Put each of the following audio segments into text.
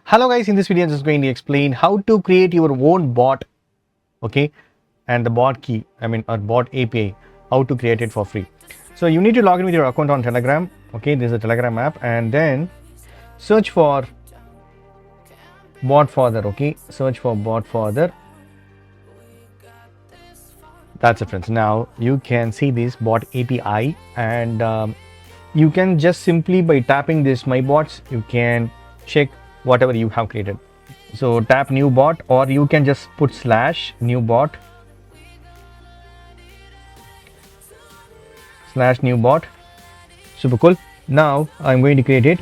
Hello guys, in this video I'm just going to explain how to create your own bot, okay, and the bot key, or bot API, how to create it for free. So you need to log in with your account on Telegram, okay, this is a Telegram app, and then search for bot further, okay, search for bot further. That's it friends. Now you can see this bot API, and you can just simply by tapping this my bots, you can check whatever you have created. So tap new bot, or you can just put slash new bot, slash new bot. Super cool. Now I'm going to create it.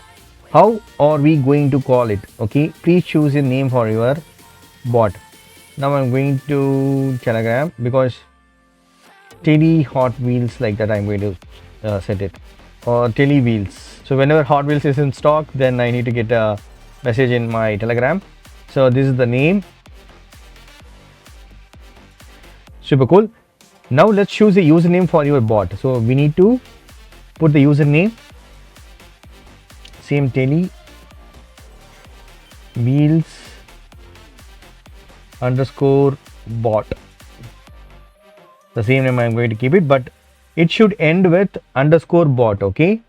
How are we going to call it? Okay, please choose a name for your bot. Now I'm going to Telegram because Tele Hot Wheels, like that I'm going to set it, or Tele Wheels. So whenever Hot Wheels is in stock, then I need to get a message in my Telegram. So this is the name. Super cool. Now let's choose a username for your bot. So we need to put the username, same Tele Wheels underscore bot. The same name I'm going to keep it, but it should end with underscore bot, okay?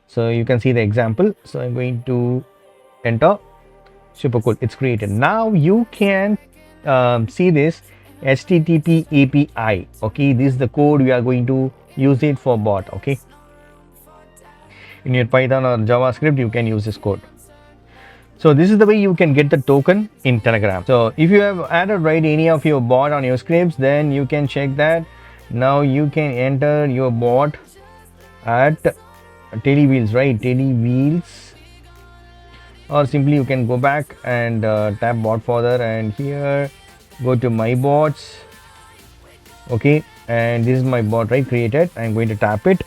So you can see the example. So I'm going to enter. Super cool, it's created. Now you can see this HTTP API, okay? This is the code we are going to use it for bot, okay? In your Python or JavaScript, you can use this code. So this is the way you can get the token in Telegram. So if you have added any of your bot on your scripts, then you can check that. Now you can enter your bot at Telewheels, right? Telewheels, or simply you can go back and tap bot further, and here go to my bots, okay, and this is my bot, right, created. I'm going to tap it.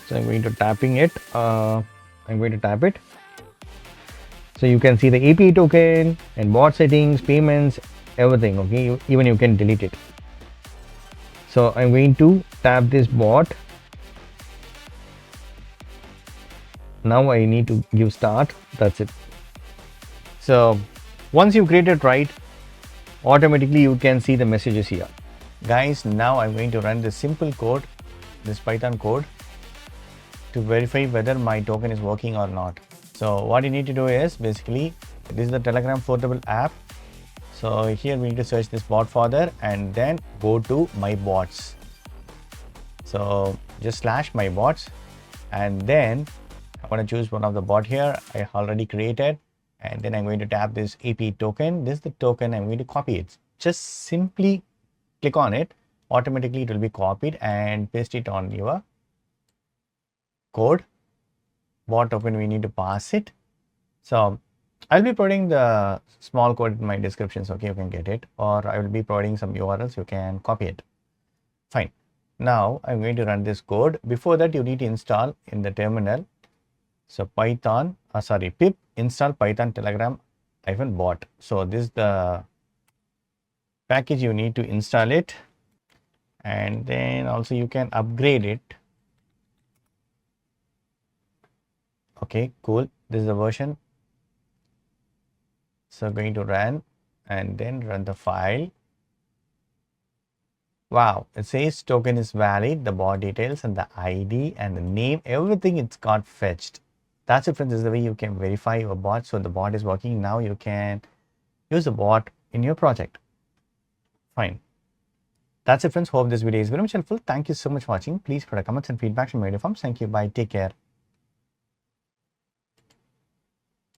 So I'm going to tapping it. I'm going to tap it. So you can see the API token and bot settings, payments, everything, okay? Even you can delete it. So I'm going to tap this bot. Now I need to give start. That's it. So once you create it right, automatically you can see the messages here. Guys, now I'm going to run this simple code, this Python code, to verify whether my token is working or not. So what you need to do is, basically, this is the Telegram portable app. So here we need to search this bot further and then go to my bots. So just slash my bots, and then I'm going to choose one of the bot here I already created, and then I'm going to tap this API token. This is the token. I'm going to copy it. Just simply click on it. Automatically it will be copied and paste it on your code. Bot token, we need to pass it. So I'll be providing the small code in my description, so okay, you can get it, or I will be providing some URLs, you can copy it. Fine. Now I'm going to run this code. Before that, you need to install in the terminal. So pip install python telegram -bot. So this is the package, you need to install it, and then also you can upgrade it. Okay, cool. This is the version. So going to run and then run the file. Wow, it says token is valid, the bot details and the ID and the name, everything it's got fetched. That's it friends. This is the way you can verify your bot. So the bot is working. Now you can use the bot in your project. Fine. That's it friends. Hope this video is very much helpful. Thank you so much for watching. Please put a comments and feedback in my video forms. Thank you. Bye. Take care.